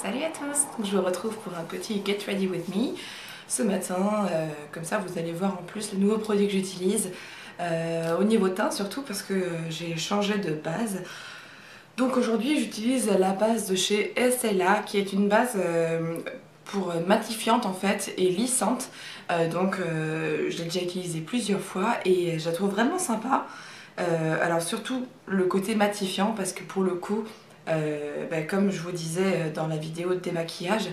Salut à tous, donc je vous retrouve pour un petit Get Ready With Me ce matin, comme ça vous allez voir en plus le nouveau produit que j'utilise au niveau teint surtout parce que j'ai changé de base. Donc aujourd'hui j'utilise la base de chez SLA qui est une base pour matifiante en fait et lissante. Je l'ai déjà utilisée plusieurs fois et je la trouve vraiment sympa. Alors surtout le côté matifiant parce que pour le coup, comme je vous disais dans la vidéo de démaquillage,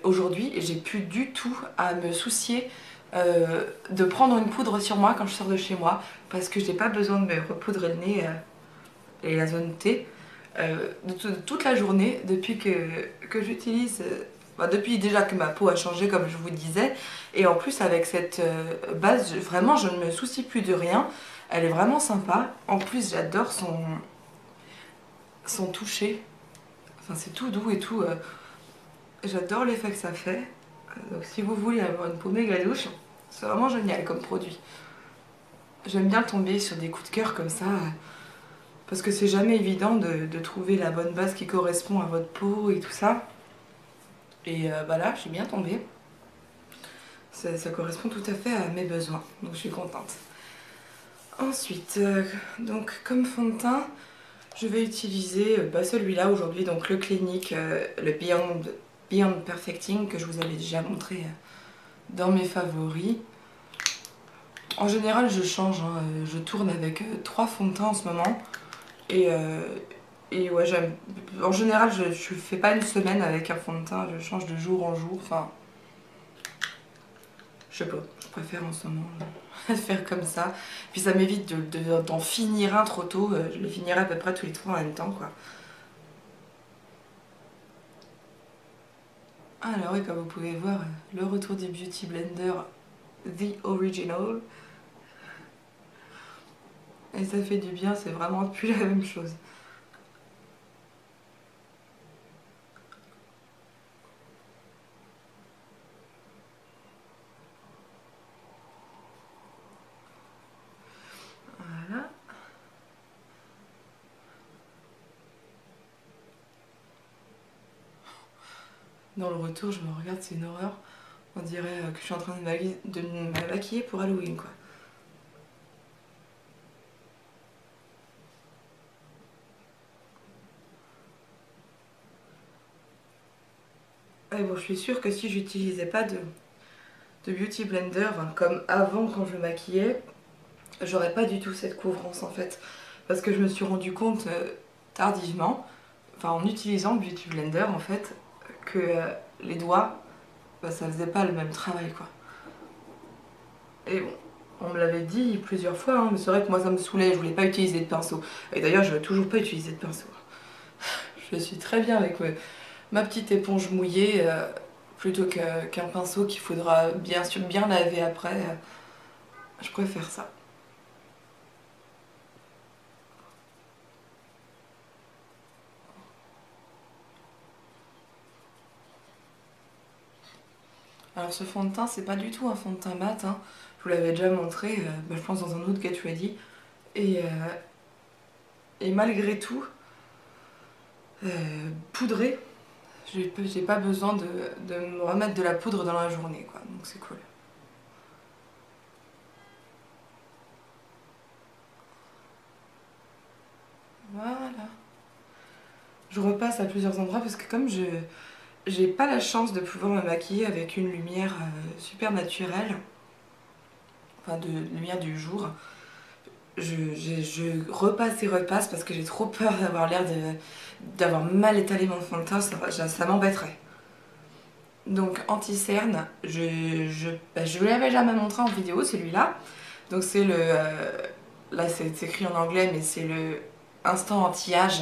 aujourd'hui j'ai plus du tout à me soucier de prendre une poudre sur moi quand je sors de chez moi parce que j'ai pas besoin de me repoudrer le nez et la zone T toute la journée depuis que j'utilise, depuis déjà que ma peau a changé comme je vous disais, et en plus avec cette base vraiment je ne me soucie plus de rien, elle est vraiment sympa, en plus j'adore son toucher, enfin c'est tout doux et tout, j'adore l'effet que ça fait, donc si vous voulez avoir une peau méga douce, c'est vraiment génial comme produit. J'aime bien tomber sur des coups de cœur comme ça, parce que c'est jamais évident de trouver la bonne base qui correspond à votre peau et tout ça. Et là, je suis bien tombée. Ça correspond tout à fait à mes besoins, donc je suis contente. Ensuite, donc comme fond de teint, je vais utiliser celui-là aujourd'hui, donc le Clinique, le Beyond Perfecting que je vous avais déjà montré dans mes favoris. En général, je change, hein, je tourne avec 3 fonds de teint en ce moment. Et ouais, j'aime. En général, je fais pas une semaine avec un fond de teint, je change de jour en jour. Enfin, je sais pas, je préfère en ce moment faire comme ça. Puis ça m'évite d'en finir un trop tôt. Je les finirai à peu près tous les 3 en même temps, quoi. Alors, et comme vous pouvez voir, le retour du Beauty Blender The Original. Et ça fait du bien, c'est vraiment plus la même chose. Voilà. Dans le retour, je me regarde, c'est une horreur. On dirait que je suis en train de me maquiller pour Halloween, quoi. Et bon, je suis sûre que si j'utilisais pas de Beauty Blender, hein, comme avant quand je me maquillais, j'aurais pas du tout cette couvrance en fait. Parce que je me suis rendu compte tardivement, enfin en utilisant le Beauty Blender en fait, que les doigts, ça faisait pas le même travail quoi. Et bon, on me l'avait dit plusieurs fois, hein, mais c'est vrai que moi ça me saoulait, je voulais pas utiliser de pinceau. Et d'ailleurs je veux toujours pas utiliser de pinceau. Je suis très bien avec ma petite éponge mouillée plutôt qu'un pinceau qu'il faudra bien sûr bien laver après. Je préfère ça. Alors ce fond de teint, c'est pas du tout un fond de teint mat, hein. Je vous l'avais déjà montré, je pense dans un autre Get Ready. Et, et malgré tout, poudré, j'ai pas besoin de me remettre de la poudre dans la journée, quoi. Donc c'est cool. Voilà. Je repasse à plusieurs endroits parce que comme j'ai pas la chance de pouvoir me maquiller avec une lumière super naturelle, enfin de lumière du jour, je repasse et repasse parce que j'ai trop peur d'avoir l'air d'avoir mal étalé mon fond de teint, ça m'embêterait. Donc anti-cerne, je vous l'avais jamais montré en vidéo celui-là. Donc c'est là c'est écrit en anglais mais c'est le instant anti-âge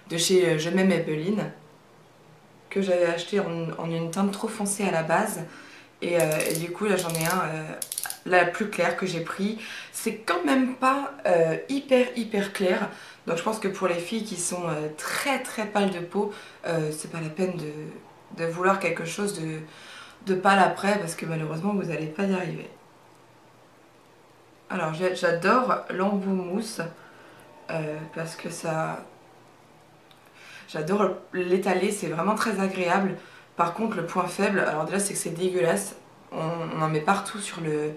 de chez Je m'aime Maybelline, que j'avais acheté en une teinte trop foncée à la base. Et du coup là j'en ai un la plus claire que j'ai pris. C'est quand même pas hyper clair. Donc je pense que pour les filles qui sont très pâles de peau, c'est pas la peine de vouloir quelque chose de pâle après parce que malheureusement vous n'allez pas y arriver. Alors j'adore l'embout mousse parce que ça... J'adore l'étaler, c'est vraiment très agréable. Par contre, le point faible, alors déjà c'est que c'est dégueulasse. On en met partout sur le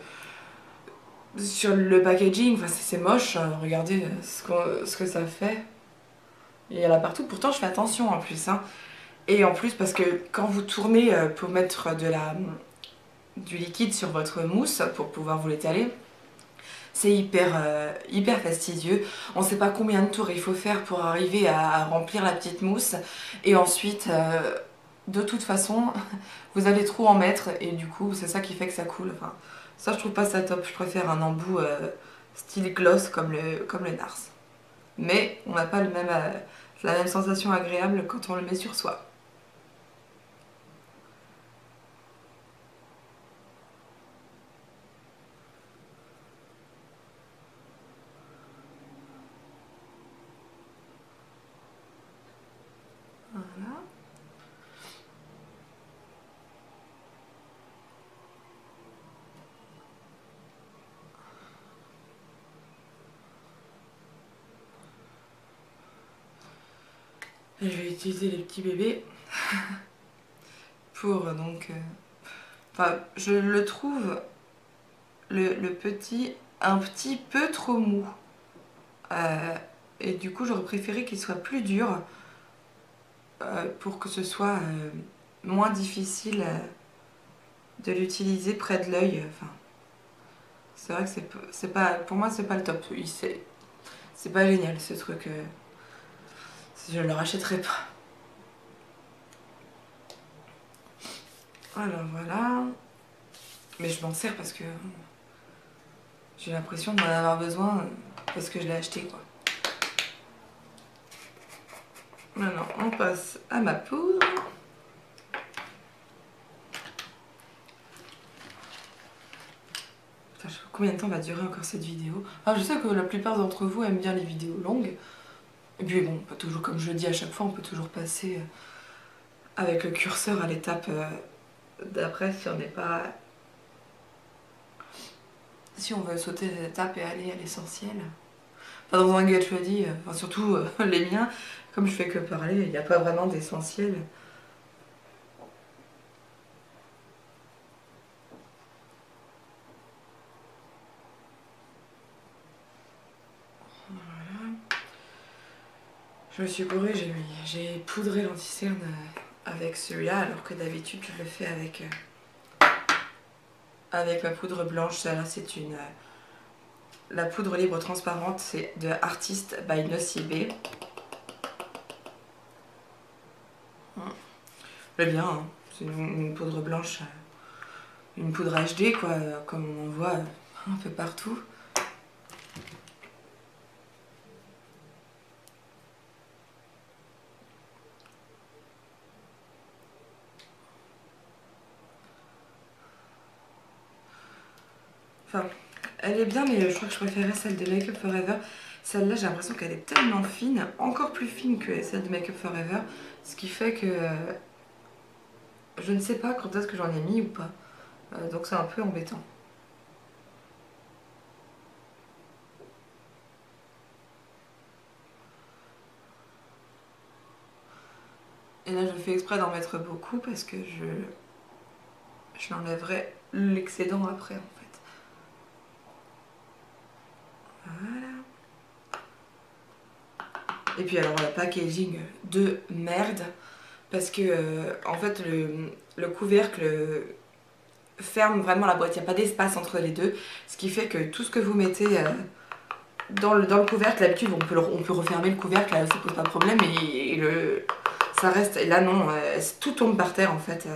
packaging, enfin c'est moche. Regardez ce que ça fait. Il y en a partout, pourtant je fais attention en plus. Hein. Et en plus parce que quand vous tournez pour mettre du liquide sur votre mousse pour pouvoir vous l'étaler, c'est hyper fastidieux. On sait pas combien de tours il faut faire pour arriver à remplir la petite mousse. Et ensuite, de toute façon, vous allez trop en mettre et du coup c'est ça qui fait que ça coule. Enfin, ça je trouve pas ça top. Je préfère un embout style gloss comme le Nars. Mais on n'a pas la même sensation agréable quand on le met sur soi. Voilà. Et je vais utiliser les petits bébés pour donc... Enfin, je le trouve, le petit, un petit peu trop mou. Et du coup, j'aurais préféré qu'il soit plus dur pour que ce soit moins difficile de l'utiliser près de l'œil. Enfin, c'est vrai que c'est pas, pour moi, c'est pas le top. C'est pas génial ce truc. Je le rachèterai pas. Alors voilà. Mais je m'en sers parce que j'ai l'impression d'en avoir besoin parce que je l'ai acheté quoi. Maintenant, on passe à ma poudre. Putain, je sais pas combien de temps va durer encore cette vidéo. Alors, je sais que la plupart d'entre vous aiment bien les vidéos longues. Et puis bon, on peut toujours, comme je le dis à chaque fois, on peut toujours passer avec le curseur à l'étape d'après si on n'est pas... Si on veut sauter des étapes et aller à l'essentiel. Enfin, dans un Get Ready, enfin, surtout les miens, comme je fais que parler, il n'y a pas vraiment d'essentiel. Voilà. Je me suis gourée, j'ai poudré l'anti-cerne avec celui-là, alors que d'habitude je le fais avec ma poudre blanche. Celle-là, c'est la poudre libre transparente, c'est de Artist by Nocibé. Elle est bien, hein. C'est une poudre blanche, une poudre HD quoi, comme on en voit un peu partout. Enfin, elle est bien, mais je crois que je préférais celle de Make Up Forever. Celle-là, j'ai l'impression qu'elle est tellement fine, encore plus fine que celle de Make Up Forever, ce qui fait que je ne sais pas quand est-ce que j'en ai mis ou pas. Donc c'est un peu embêtant. Et là, je fais exprès d'en mettre beaucoup parce que je l'enlèverai l'excédent après en fait. Voilà. Et puis alors, le packaging de merde. Parce que en fait, le couvercle ferme vraiment la boîte. Il n'y a pas d'espace entre les deux. Ce qui fait que tout ce que vous mettez dans le couvercle, d'habitude, on peut refermer le couvercle, là, ça pose pas de problème. Et ça reste. Et là, non, tout tombe par terre en fait. De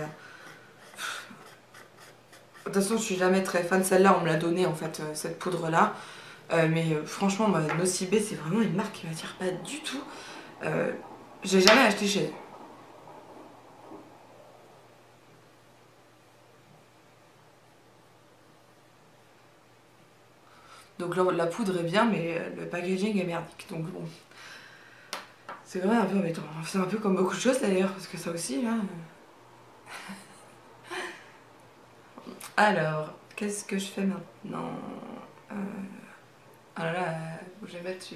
toute façon, je suis jamais très fan. Celle-là, on me l'a donnée en fait, cette poudre-là. Mais franchement, Nocibé, c'est vraiment une marque qui m'attire pas du tout. J'ai jamais acheté chez eux. Donc là, la poudre est bien, mais le packaging est merdique. Donc bon, c'est vraiment un peu embêtant. C'est un peu comme beaucoup de choses d'ailleurs, parce que ça aussi, là... Alors, qu'est-ce que je fais maintenant Ah là là, je vais mettre...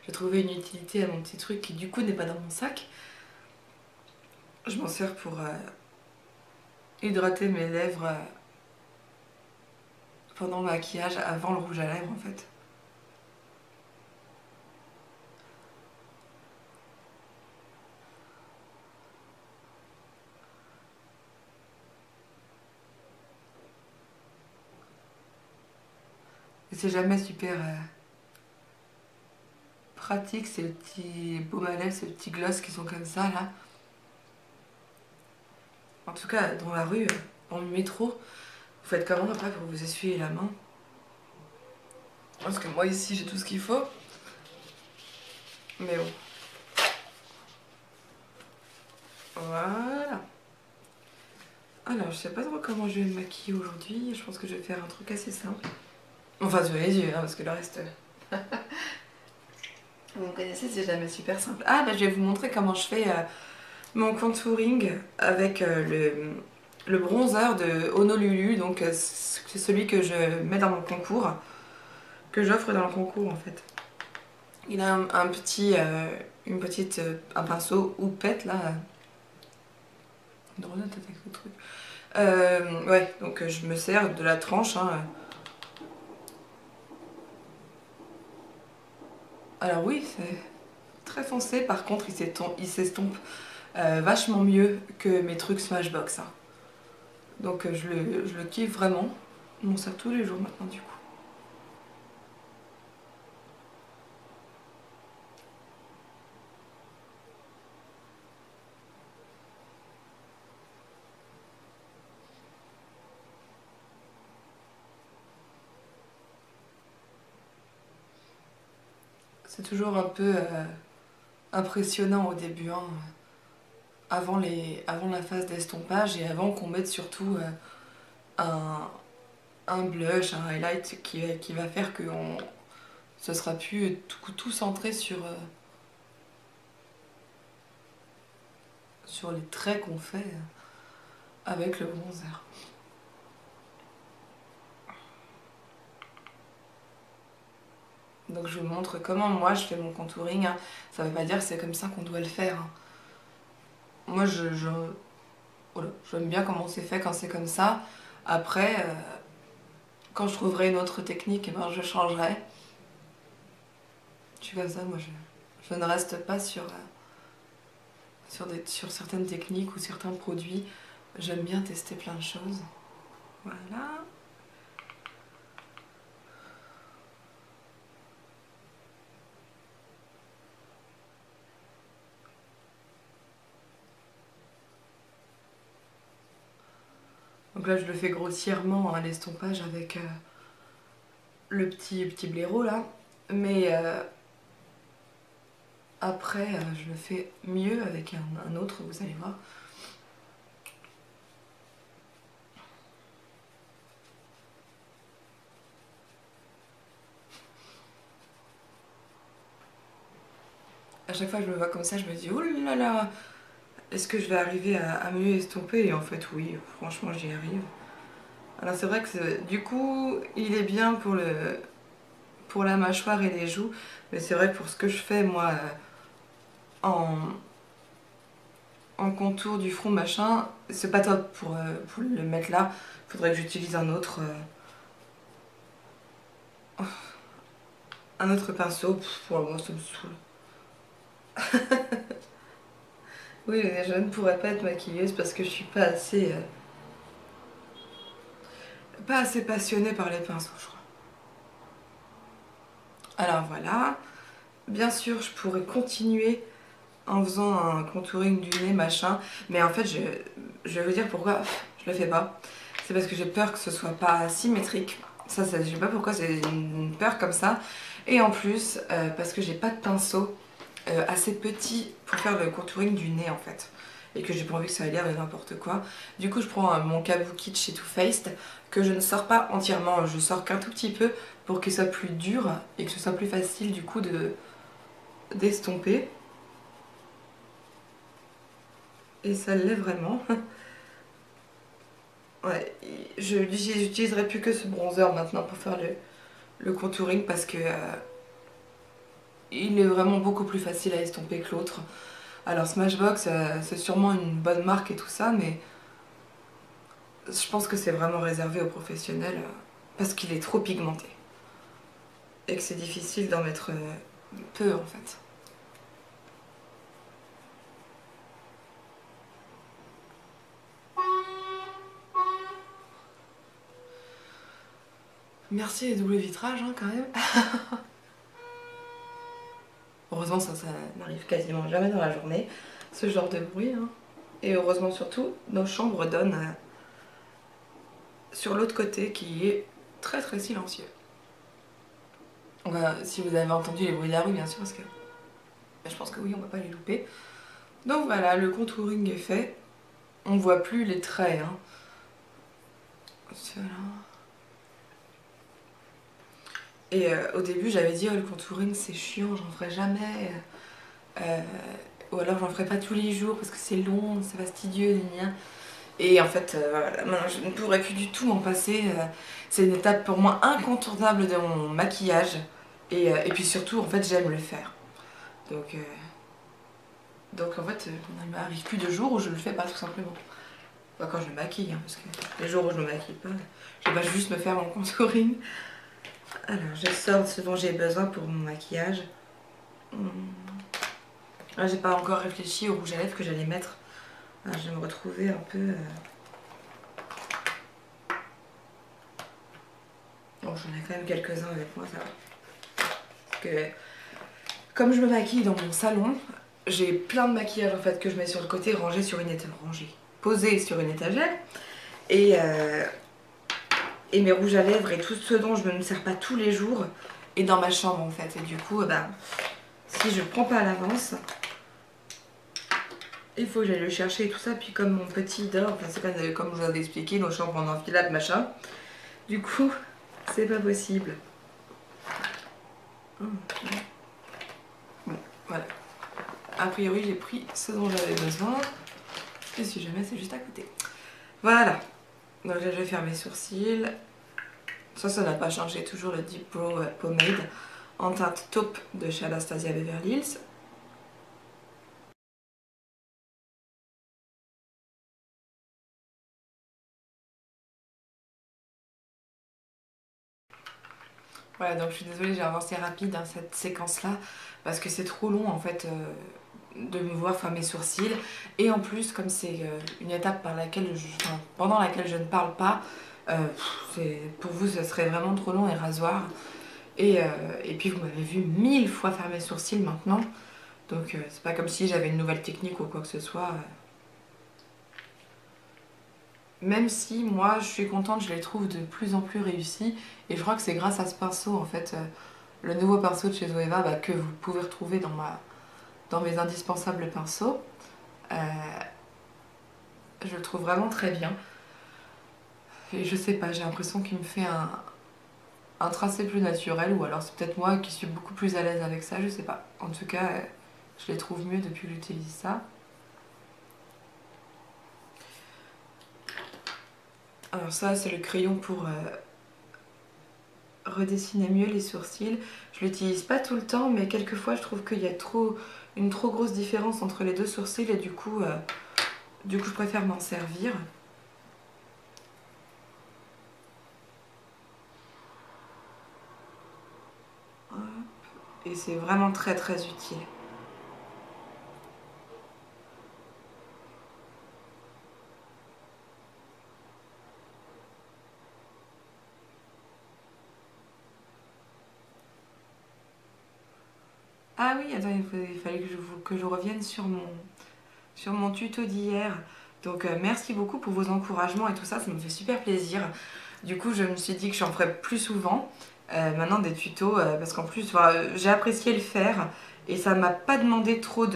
j'ai trouvé une utilité à mon petit truc qui du coup n'est pas dans mon sac. Je m'en sers pour hydrater mes lèvres pendant le maquillage, avant le rouge à lèvres en fait. Et c'est jamais super pratique ces petits baumes à lèvres, ces petits gloss qui sont comme ça là. En tout cas dans la rue, dans le métro, vous faites comment après pour vous essuyer la main? Parce que moi ici j'ai tout ce qu'il faut. Mais bon. Voilà. Alors je sais pas trop comment je vais me maquiller aujourd'hui. Je pense que je vais faire un truc assez simple. Enfin sur les yeux, hein, parce que le reste... Vous me connaissez, c'est jamais super simple. Ah bah je vais vous montrer comment je fais mon contouring avec le bronzer de Honolulu. Donc c'est celui que je mets dans mon concours. Que j'offre dans le concours en fait. Il a un petit... un pinceau houppette là. Drôle de tête avec ce truc. Ouais, donc je me sers de la tranche. Hein. Alors oui, c'est très foncé. Par contre, il s'estompe vachement mieux que mes trucs Smashbox. Hein. Donc je le kiffe vraiment. Je m'en sers tous les jours maintenant du coup. C'est toujours un peu impressionnant au début, hein, avant la phase d'estompage et avant qu'on mette surtout un blush, un highlight qui va faire que ce sera plus tout centré sur les traits qu'on fait avec le bronzer. Donc je vous montre comment moi je fais mon contouring. Hein. Ça veut pas dire que c'est comme ça qu'on doit le faire. Hein. Moi voilà, j'aime bien comment c'est fait quand c'est comme ça. Après, quand je trouverai une autre technique, eh ben, je changerai. Je suis comme ça, moi je ne reste pas sur certaines techniques ou certains produits. J'aime bien tester plein de choses. Voilà. Donc là je le fais grossièrement, hein, l'estompage avec le petit blaireau là. Mais après je le fais mieux avec un autre, vous allez voir. À chaque fois que je me vois comme ça, je me dis oh là là, est-ce que je vais arriver à mieux estomper? Et en fait oui, franchement j'y arrive. Alors c'est vrai que du coup il est bien pour la mâchoire et les joues, mais c'est vrai que pour ce que je fais moi en contour du front machin, c'est pas top pour le mettre là. Faudrait que j'utilise un autre pinceau. Pour le moment ça me saoule. Oui, mais je ne pourrais pas être maquilleuse parce que je suis pas assez passionnée par les pinceaux, je crois. Alors voilà. Bien sûr, je pourrais continuer en faisant un contouring du nez, machin. Mais en fait, je vais vous dire pourquoi je le fais pas. C'est parce que j'ai peur que ce soit pas symétrique. Ça je sais pas pourquoi, c'est une peur comme ça. Et en plus, parce que j'ai pas de pinceau assez petit pour faire le contouring du nez en fait. Et que j'ai pas envie que ça ait l'air de n'importe quoi. Du coup, je prends mon Kabuki chez Too Faced que je ne sors pas entièrement. Je sors qu'un tout petit peu pour qu'il soit plus dur et que ce soit plus facile du coup d'estomper. Et ça l'est vraiment. Ouais, j'utiliserai plus que ce bronzer maintenant pour faire le contouring parce que il est vraiment beaucoup plus facile à estomper que l'autre. Alors Smashbox, c'est sûrement une bonne marque et tout ça, mais je pense que c'est vraiment réservé aux professionnels parce qu'il est trop pigmenté. Et que c'est difficile d'en mettre peu en fait. Merci les doubles vitrages hein, quand même. Heureusement ça n'arrive quasiment jamais dans la journée, ce genre de bruit. Hein. Et heureusement surtout, nos chambres donnent sur l'autre côté qui est très très silencieux. Si vous avez entendu les bruits de la rue bien sûr, parce que je pense que oui, on va pas les louper. Donc voilà, le contouring est fait. On voit plus les traits. Hein. Voilà. Et au début j'avais dit oh, le contouring c'est chiant, j'en ferai jamais. Ou alors j'en ferai pas tous les jours parce que c'est long, c'est fastidieux, et en fait voilà, maintenant je ne pourrais plus du tout m'en passer. C'est une étape pour moi incontournable de mon maquillage. Et puis surtout en fait j'aime le faire. Donc en fait il ne m'arrive plus de jours où je le fais pas tout simplement. Enfin, quand je me maquille, hein, parce que les jours où je me maquille pas, je vais pas juste me faire mon contouring. Alors je sors ce dont j'ai besoin pour mon maquillage. J'ai pas encore réfléchi au rouge à lèvres que j'allais mettre. Alors, je vais me retrouver un peu... Bon, j'en ai quand même quelques-uns avec moi, ça va. Parce que comme je me maquille dans mon salon, j'ai plein de maquillage en fait que je mets sur le côté, rangé sur une étagère, posé sur une étagère. Et mes rouges à lèvres et tout ce dont je ne me sers pas tous les jours est dans ma chambre en fait. Et du coup, si je prends pas à l'avance, il faut que j'aille le chercher et tout ça. Puis comme mon petit dort, enfin c'est pas comme je vous avais expliqué, nos chambres en enfilade machin. Du coup, c'est pas possible. Bon, voilà. A priori, j'ai pris ce dont j'avais besoin. Et si jamais, c'est juste à côté. Voilà. Donc là, je vais faire mes sourcils. Ça n'a pas changé. Toujours le Deep Brow Pomade en teinte taupe de chez Anastasia Beverly Hills. Voilà, donc je suis désolée, j'ai avancé rapide dans cette séquence-là parce que c'est trop long en fait de me voir faire mes sourcils. Et en plus, comme c'est une étape pendant laquelle je ne parle pas, pour vous, ça serait vraiment trop long et rasoir. Et puis, vous m'avez vu 1000 fois faire mes sourcils maintenant. Donc, c'est pas comme si j'avais une nouvelle technique ou quoi que ce soit. Même si moi je suis contente, je les trouve de plus en plus réussis. Et je crois que c'est grâce à ce pinceau en fait, le nouveau pinceau de chez Zoeva que vous pouvez retrouver dans mes indispensables pinceaux. Je le trouve vraiment très bien. Et je sais pas, j'ai l'impression qu'il me fait un tracé plus naturel. Ou alors c'est peut-être moi qui suis beaucoup plus à l'aise avec ça, je sais pas. En tout cas, je les trouve mieux depuis que j'utilise ça. Alors ça c'est le crayon pour redessiner mieux les sourcils. Je l'utilise pas tout le temps mais quelquefois je trouve qu'il y a une trop grosse différence entre les deux sourcils et du coup je préfère m'en servir. Hop. Et c'est vraiment très très utile. Ah oui, attends, il fallait que je revienne sur mon tuto d'hier. Donc merci beaucoup pour vos encouragements et tout ça, ça me fait super plaisir. Du coup, je me suis dit que j'en ferais plus souvent, maintenant des tutos, parce qu'en plus, j'ai apprécié le faire et ça m'a pas demandé trop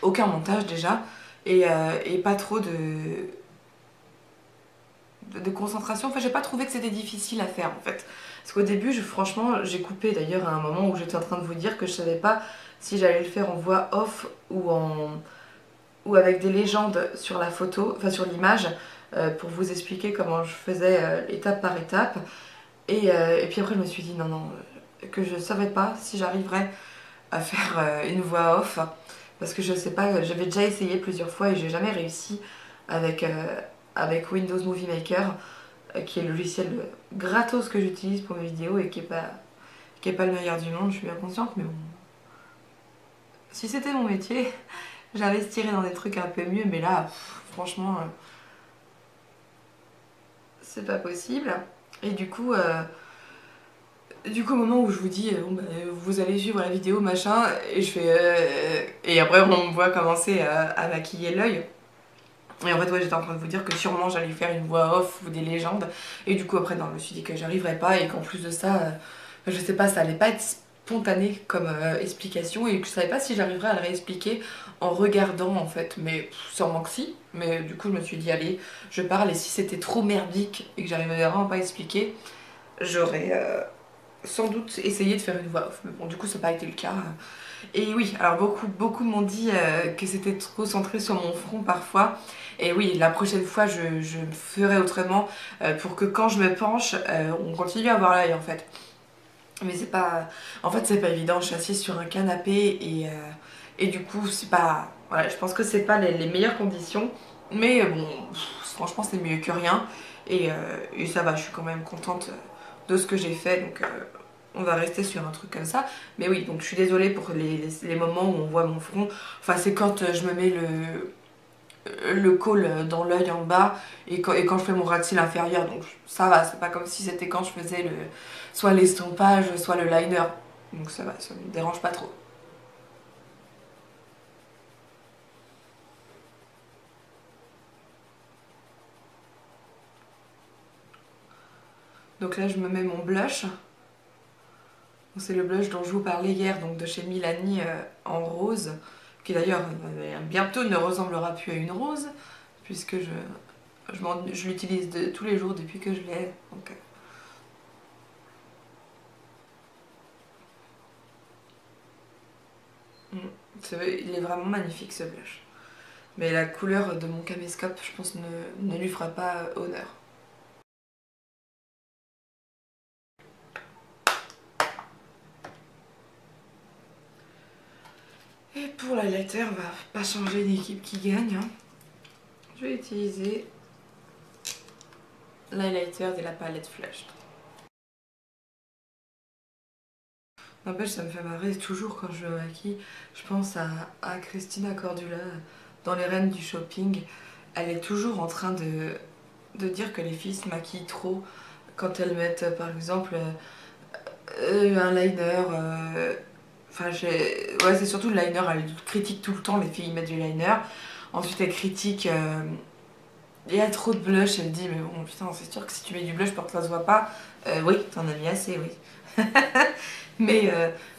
aucun montage déjà, et pas trop de concentration. Enfin, j'ai pas trouvé que c'était difficile à faire en fait. Parce qu'au début, franchement, j'ai coupé d'ailleurs à un moment où j'étais en train de vous dire que je savais pas si j'allais le faire en voix off ou avec des légendes sur la photo, enfin sur l'image, pour vous expliquer comment je faisais étape par étape. Et puis après, je me suis dit non, que je savais pas si j'arriverais à faire une voix off. Parce que je sais pas, j'avais déjà essayé plusieurs fois et j'ai jamais réussi avec, avec Windows Movie Maker, qui est le logiciel gratos que j'utilise pour mes vidéos et qui est pas le meilleur du monde, je suis bien consciente, mais bon. Si c'était mon métier, j'investirais dans des trucs un peu mieux, mais là, franchement, c'est pas possible. Et du coup, au moment où je vous dis, bon, bah, vous allez suivre la vidéo, machin, et je fais. Et après, on me voit commencer à maquiller l'œil. Et en fait, ouais, j'étais en train de vous dire que sûrement j'allais faire une voix off ou des légendes. Et du coup, après, non, je me suis dit que j'arriverais pas et qu'en plus de ça, je sais pas, ça allait pas être spontané comme explication et que je savais pas si j'arriverais à le réexpliquer en regardant en fait. Mais sûrement que si. Mais du coup, je me suis dit, allez, je parle et si c'était trop merdique et que j'arrivais vraiment pas à expliquer, j'aurais sans doute essayé de faire une voix off. Mais bon, du coup, ça n'a pas été le cas. Et oui, alors beaucoup m'ont dit que c'était trop centré sur mon front parfois. Et oui, la prochaine fois, je ferai autrement pour que quand je me penche, on continue à voir l'œil en fait. Mais c'est pas... En fait, c'est pas évident, je suis assise sur un canapé et du coup, c'est pas... Voilà, je pense que c'est pas les meilleures conditions. Mais bon, franchement, c'est mieux que rien. Et ça va, je suis quand même contente de ce que j'ai fait. Donc on va rester sur un truc comme ça. Mais oui, donc je suis désolée pour les moments où on voit mon front. Enfin, c'est quand je me mets le col dans l'œil en bas et quand je fais mon ras de cils inférieur. Donc ça va, c'est pas comme si c'était quand je faisais soit l'estompage, soit le liner. Donc ça va, ça me dérange pas trop. Donc là, je me mets mon blush. C'est le blush dont je vous parlais hier, donc de chez Milani en rose, qui d'ailleurs bientôt ne ressemblera plus à une rose, puisque je l'utilise tous les jours depuis que je l'ai. Donc, il est vraiment magnifique ce blush. Mais la couleur de mon caméscope, je pense, ne lui fera pas honneur. Et pour l'highlighter, on va pas changer d'équipe qui gagne. Hein. Je vais utiliser l'highlighter de la palette Flush. N'empêche, ça me fait marrer toujours quand je me maquille. Je pense à Christina Cordula dans Les Reines du Shopping. Elle est toujours en train de dire que les filles se maquillent trop quand elles mettent par exemple un liner. Enfin, ouais, c'est surtout le liner. Elle critique tout le temps les filles mettent du liner. Ensuite, elle critique. Il y a trop de blush. Elle dit, mais bon, putain, c'est sûr que si tu mets du blush pour que ça se voit pas, oui, t'en as mis assez, oui. Mais,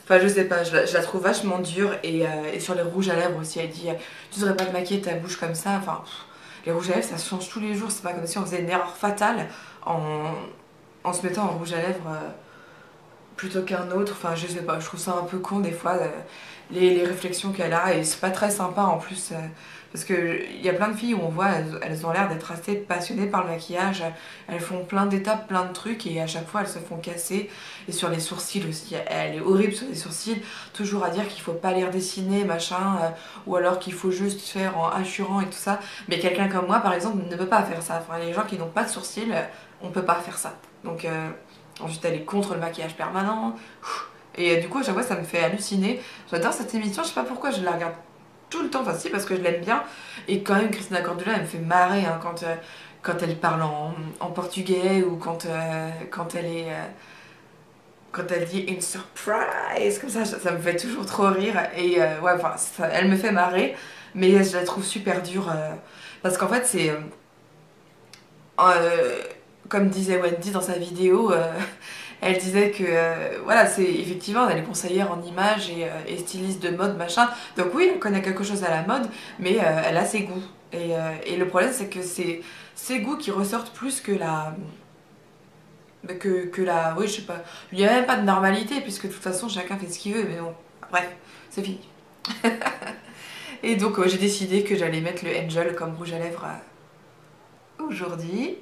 enfin, je sais pas, je la trouve vachement dure. Et sur les rouges à lèvres aussi, elle dit, tu devrais pas te maquiller ta bouche comme ça. Enfin, les rouges à lèvres, ça change tous les jours. C'est pas comme si on faisait une erreur fatale en se mettant en rouge à lèvres plutôt qu'un autre. Enfin, je sais pas, je trouve ça un peu con des fois, les réflexions qu'elle a. Et c'est pas très sympa en plus. Parce qu'il y a plein de filles où on voit, elles ont l'air d'être assez passionnées par le maquillage. Elles font plein d'étapes, plein de trucs et à chaque fois elles se font casser. Et sur les sourcils aussi, elle est horrible sur les sourcils. Toujours à dire qu'il faut pas les redessiner, machin. Ou alors qu'il faut juste faire en hachurant et tout ça. Mais quelqu'un comme moi par exemple ne peut pas faire ça. Enfin, les gens qui n'ont pas de sourcils, on peut pas faire ça. Donc ensuite elle est contre le maquillage permanent. Et du coup à chaque fois ça me fait halluciner. J'adore cette émission, je sais pas pourquoi je la regarde tout le temps, enfin si parce que je l'aime bien et quand même Christina Cordula elle me fait marrer hein, quand elle parle en portugais ou quand elle est quand elle dit une surprise comme ça me fait toujours trop rire et ouais enfin elle me fait marrer mais je la trouve super dure parce qu'en fait c'est comme disait Wendy dans sa vidéo elle disait que voilà, c'est effectivement elle est conseillère en images et styliste de mode machin. Donc oui, elle connaît quelque chose à la mode, mais elle a ses goûts. Et le problème c'est que c'est ses goûts qui ressortent plus que la oui je sais pas. Il n'y a même pas de normalité puisque de toute façon chacun fait ce qu'il veut. Mais bon, bref, c'est fini. Et donc j'ai décidé que j'allais mettre le Angel comme rouge à lèvres aujourd'hui.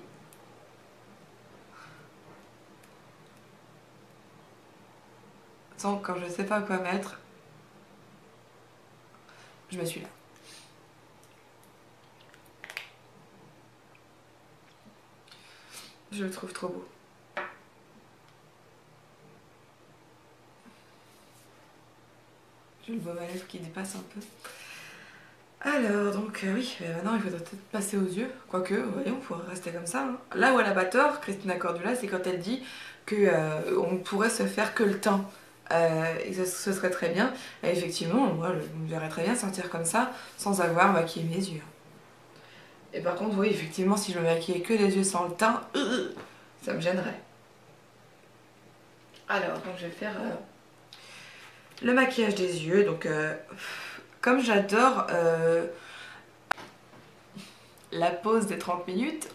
temps quand je sais pas quoi mettre, je me suis là. Je le trouve trop beau. J'ai le baume à lèvres qui dépasse un peu. Alors, donc oui, maintenant il faudrait peut-être passer aux yeux. Quoique, voyons, on pourrait rester comme ça. Hein. Là où elle a pas tort, Christina Cordula, c'est quand elle dit que on pourrait se faire que le teint. Et ce serait très bien. Et effectivement, moi je me verrais très bien sortir comme ça, sans avoir maquillé mes yeux. Et par contre, oui, effectivement, si je me maquillais que les yeux sans le teint, ça me gênerait. Alors, donc je vais faire le maquillage des yeux. Donc, comme j'adore la pause des 30 minutes,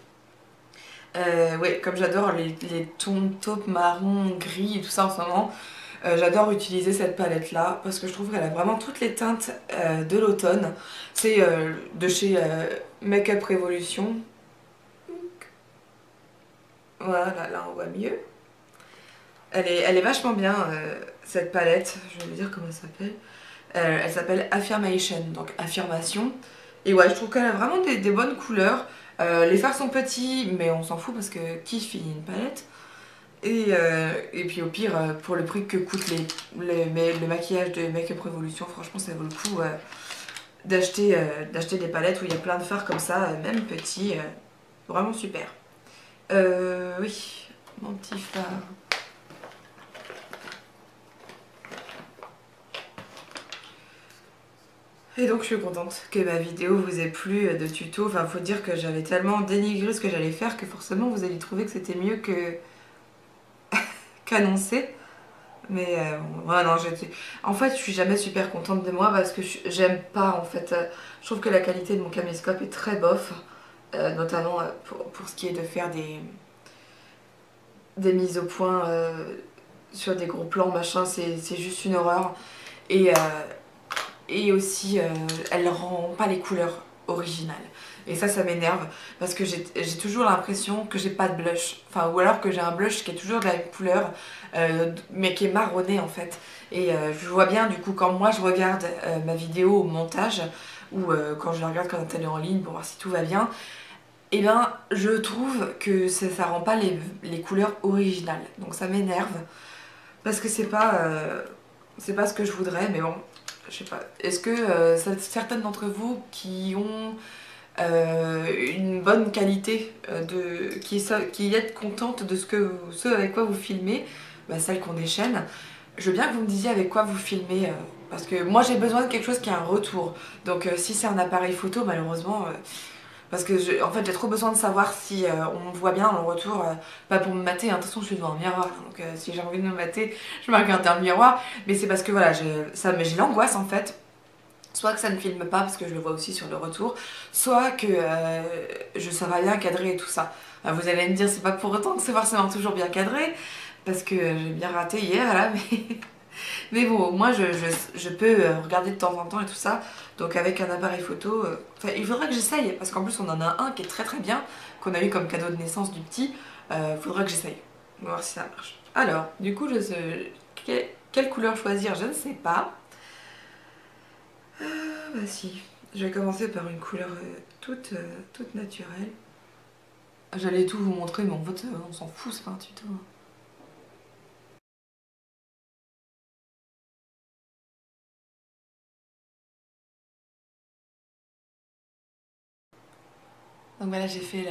ouais, comme j'adore les tons taupe, marron, gris et tout ça en ce moment, j'adore utiliser cette palette là parce que je trouve qu'elle a vraiment toutes les teintes de l'automne. C'est de chez Makeup Revolution. Voilà, là on voit mieux. Elle est vachement bien cette palette, je vais vous dire comment elle s'appelle. Elle s'appelle Affirmation, donc affirmation. Et ouais, je trouve qu'elle a vraiment des bonnes couleurs. Les fards sont petits, mais on s'en fout parce que qui finit une palette. Et puis au pire, pour le prix que coûte le maquillage de Makeup Revolution, franchement ça vaut le coup d'acheter des palettes où il y a plein de fards comme ça, même petits, vraiment super. Oui, mon petit fard. Et donc je suis contente que ma vidéo vous ait plu de tuto. Enfin, faut dire que j'avais tellement dénigré ce que j'allais faire que forcément vous allez trouver que c'était mieux que qu'annoncé. Mais bon, ouais, non, en fait, je suis jamais super contente de moi parce que j'aime pas en fait. Je trouve que la qualité de mon caméscope est très bof, notamment pour ce qui est de faire des mises au point sur des gros plans, machin, c'est juste une horreur. Et, aussi, elle rend pas les couleurs originales. Et ça m'énerve parce que j'ai toujours l'impression que j'ai pas de blush. Enfin, ou alors que j'ai un blush qui est toujours de la même couleur, mais qui est marronné en fait. Et je vois bien du coup quand moi je regarde ma vidéo au montage, ou quand je la regarde quand elle est en ligne pour voir si tout va bien, et bien je trouve que ça rend pas les couleurs originales. Donc ça m'énerve parce que c'est pas ce que je voudrais, mais bon, je sais pas. Est-ce que certaines d'entre vous qui ont une bonne qualité, qui êtes contente de ce avec quoi vous filmez, bah, celles qui ont des chaînes, je veux bien que vous me disiez avec quoi vous filmez, parce que moi j'ai besoin de quelque chose qui a un retour. Donc si c'est un appareil photo, malheureusement, parce que en fait j'ai trop besoin de savoir si on me voit bien dans le retour, pas pour me mater, hein. De toute façon je suis devant un miroir, donc si j'ai envie de me mater, je me regarde dans le miroir, mais c'est parce que voilà, j'ai l'angoisse en fait. Soit que ça ne filme pas parce que je le vois aussi sur le retour, soit que je serai bien cadré et tout ça. Vous allez me dire c'est pas pour autant que c'est forcément toujours bien cadré, parce que j'ai bien raté hier là, mais bon, moi je peux regarder de temps en temps et tout ça, donc avec un appareil photo, il faudra que j'essaye, parce qu'en plus on en a un qui est très très bien, qu'on a eu comme cadeau de naissance du petit, faudra que j'essaye, on va voir si ça marche. Alors, du coup, quelle couleur choisir, je ne sais pas. Bah si, je vais commencer par une couleur toute naturelle. J'allais tout vous montrer, mais en fait, on s'en fout, c'est pas un tuto. Donc voilà, j'ai fait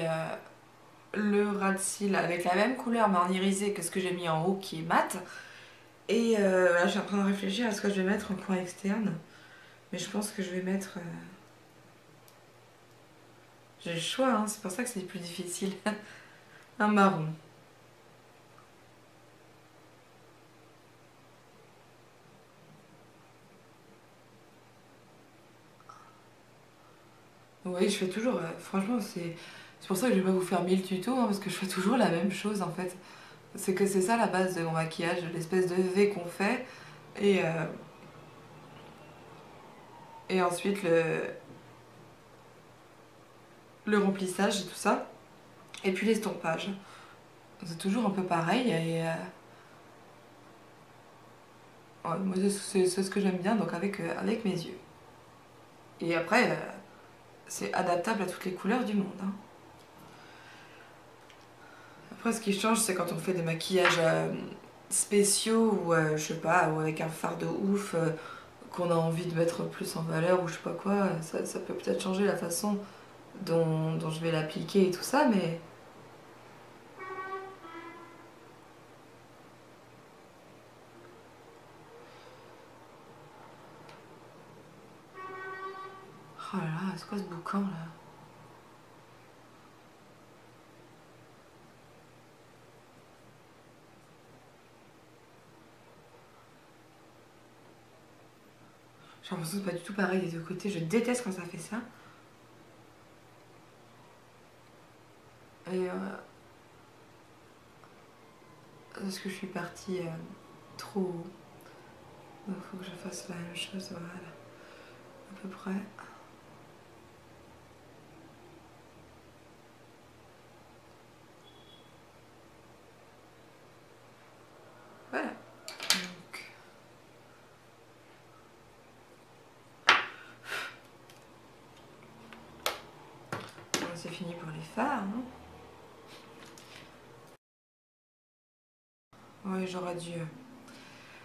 le ras de cils avec la même couleur, mais en irisé que ce que j'ai mis en haut, qui est mat. Et là, je suis en train de réfléchir à ce que je vais mettre en point externe. Mais je pense que je vais mettre... J'ai le choix, hein, c'est pour ça que c'est plus difficile. Un marron. Oui, je fais toujours, franchement, c'est pour ça que je vais pas vous faire 1000 tutos, hein, parce que je fais toujours la même chose en fait. C'est que c'est ça la base de mon maquillage, l'espèce de V qu'on fait, et, et ensuite le remplissage et tout ça, et puis l'estompage. C'est toujours un peu pareil, et Ouais, moi c'est ce que j'aime bien, donc avec mes yeux. Et après, c'est adaptable à toutes les couleurs du monde. Hein. Après, ce qui change, c'est quand on fait des maquillages spéciaux ou je sais pas, ou avec un fard de ouf qu'on a envie de mettre plus en valeur ou je sais pas quoi. Ça peut peut-être changer la façon dont je vais l'appliquer et tout ça, mais... Oh là là, c'est quoi ce boucan là? J'ai l'impression que c'est pas du tout pareil des deux côtés. Je déteste quand ça fait ça. Et parce que je suis partie trop haut. Donc faut que je fasse la même chose, voilà. À peu près. Voilà. Donc... Bon, c'est fini pour les fards, hein. Oui,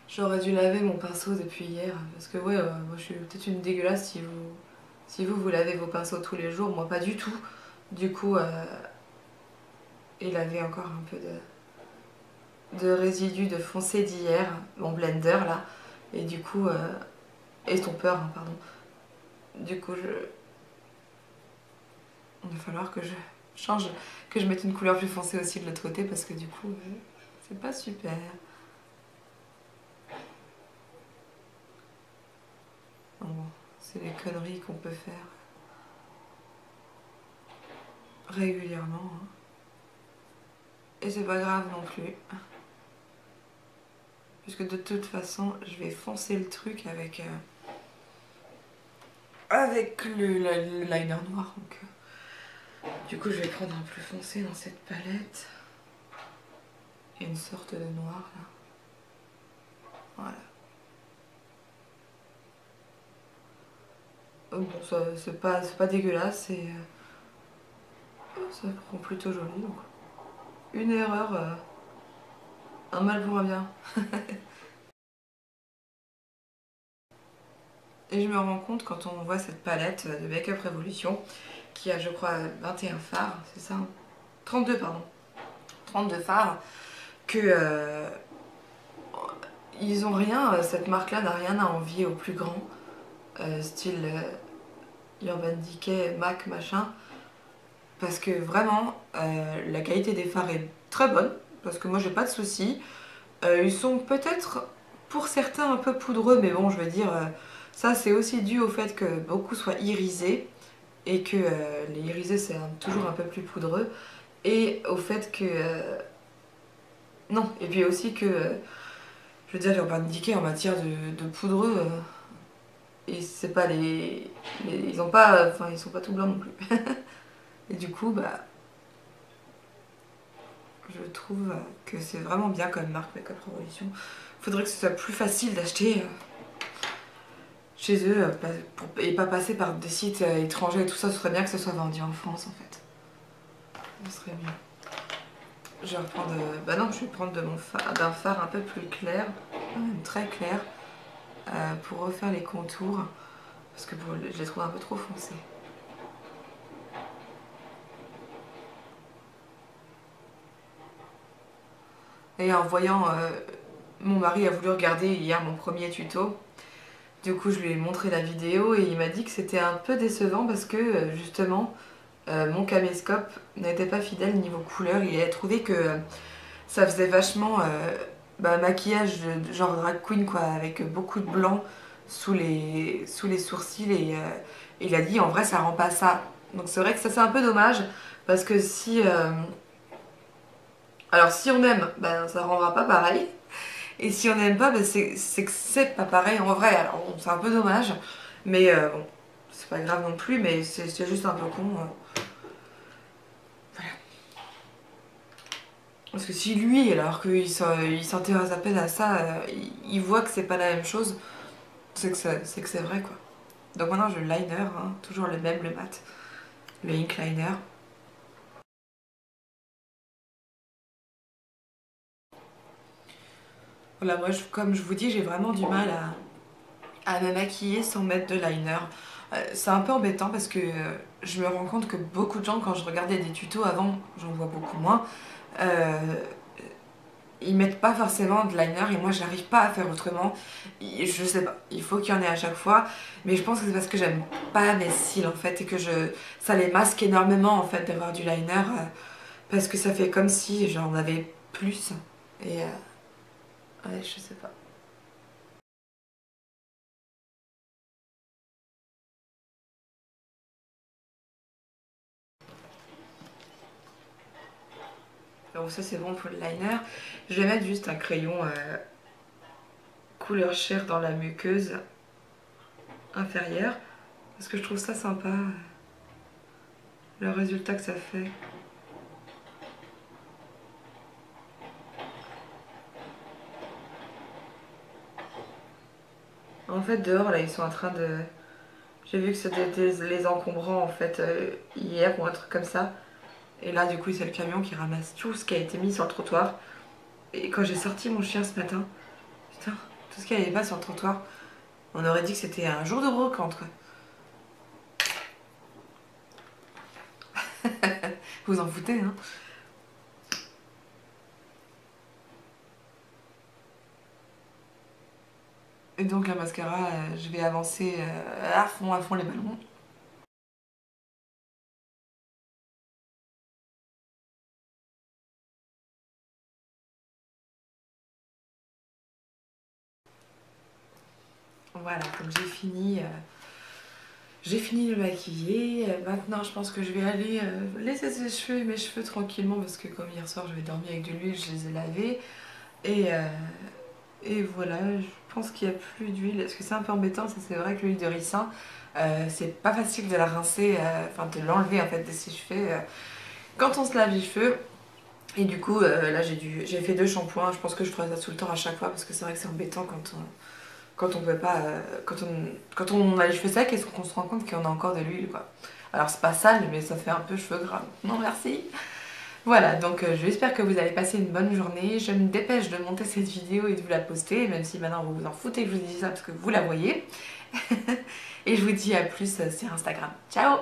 j'aurais dû laver mon pinceau depuis hier. Parce que ouais, moi je suis peut-être une dégueulasse si vous lavez vos pinceaux tous les jours. Moi pas du tout. Du coup, il avait encore un peu de résidus de foncé d'hier, mon blender là. Et du coup, estompeur, hein, pardon. Du coup, il va falloir que je change, que je mette une couleur plus foncée aussi de l'autre côté parce que du coup, c'est pas super. Bon, c'est les conneries qu'on peut faire régulièrement. Hein. Et c'est pas grave non plus. Puisque de toute façon, je vais foncer le truc avec le liner noir. Donc, du coup, je vais prendre un plus foncé dans cette palette. Et une sorte de noir là. Voilà. Bon, c'est pas dégueulasse et ça rend plutôt joli. Donc. Une erreur, un mal pour un bien. Et je me rends compte quand on voit cette palette de Make Up Revolution qui a je crois 21 fards, c'est ça hein 32 pardon. 32 fards que ils ont rien, cette marque là n'a rien à envier au plus grand style Urban Decay, MAC machin parce que vraiment la qualité des fards est très bonne parce que moi j'ai pas de soucis. Ils sont peut-être pour certains un peu poudreux mais bon je veux dire ça c'est aussi dû au fait que beaucoup soient irisés et que les irisés c'est toujours un peu plus poudreux et au fait que non et puis aussi que je veux dire Urban Decay en matière de poudreux et c'est pas ils ont pas enfin ils sont pas tout blancs non plus et du coup bah je trouve que c'est vraiment bien comme marque Make Up Revolution. Faudrait que ce soit plus facile d'acheter chez eux et pas passer par des sites étrangers et tout ça. Ce serait bien que ce soit vendu en France en fait. Ce serait bien. Je vais reprendre... bah non, je vais prendre d'un fard un peu plus clair, même très clair, pour refaire les contours. Parce que je les trouve un peu trop foncés. Et en voyant... mon mari a voulu regarder hier mon premier tuto. Du coup, je lui ai montré la vidéo et il m'a dit que c'était un peu décevant parce que justement, mon caméscope n'était pas fidèle niveau couleur. Il a trouvé que ça faisait vachement maquillage genre drag queen quoi, avec beaucoup de blanc sous les sourcils et il a dit en vrai ça rend pas ça. Donc c'est vrai que ça c'est un peu dommage parce que si... alors si on aime, ben ça rendra pas pareil. Et si on n'aime pas, ben c'est que c'est pas pareil en vrai. Alors bon, c'est un peu dommage, mais bon, c'est pas grave non plus, mais c'est juste un peu con. Voilà. Parce que si lui, alors qu'il s'intéresse à peine à ça, il voit que c'est pas la même chose, c'est que c'est vrai quoi. Donc maintenant je liner, hein, toujours le même, le mat, le ink liner. Voilà, moi comme je vous dis, j'ai vraiment du mal à me maquiller sans mettre de liner. C'est un peu embêtant parce que je me rends compte que beaucoup de gens, quand je regardais des tutos avant, j'en vois beaucoup moins, euh, ils mettent pas forcément de liner et moi j'arrive pas à faire autrement. Je sais pas, il faut qu'il y en ait à chaque fois, mais je pense que c'est parce que j'aime pas mes cils en fait et que ça les masque énormément en fait d'avoir du liner parce que ça fait comme si j'en avais plus et ouais, je sais pas. Donc ça c'est bon pour le liner. Je vais mettre juste un crayon couleur chair dans la muqueuse inférieure parce que je trouve ça sympa le résultat que ça fait. En fait dehors là ils sont en train de... J'ai vu que c'était les encombrants en fait hier ou un truc comme ça. Et là du coup c'est le camion qui ramasse tout ce qui a été mis sur le trottoir. Et quand j'ai sorti mon chien ce matin, putain, tout ce qui n'allait pas sur le trottoir, on aurait dit que c'était un jour de brocante quoi. Vous en foutez hein. Et donc la mascara, je vais avancer à fond les ballons. Voilà, donc j'ai fini de le maquiller. Maintenant, je pense que je vais aller laisser ses cheveux et mes cheveux tranquillement parce que comme hier soir, j'avais dormi avec de l'huile, je les ai lavés. Et, euh, et voilà, je pense qu'il n'y a plus d'huile. Parce que c'est un peu embêtant, ça c'est vrai que l'huile de ricin, c'est pas facile de la rincer, enfin de l'enlever en fait de ses cheveux quand on se lave les cheveux. Et du coup, là j'ai fait 2 shampoings. Je pense que je ferai ça tout le temps à chaque fois parce que c'est vrai que c'est embêtant quand on peut pas, quand on a les cheveux secs et qu'on se rend compte qu'on a encore de l'huile quoi. Alors c'est pas sale mais ça fait un peu cheveux gras. Non merci. Voilà, donc j'espère que vous allez passer une bonne journée. Je me dépêche de monter cette vidéo et de vous la poster, même si maintenant vous vous en foutez que je vous dise ça parce que vous la voyez. Et je vous dis à plus sur Instagram. Ciao!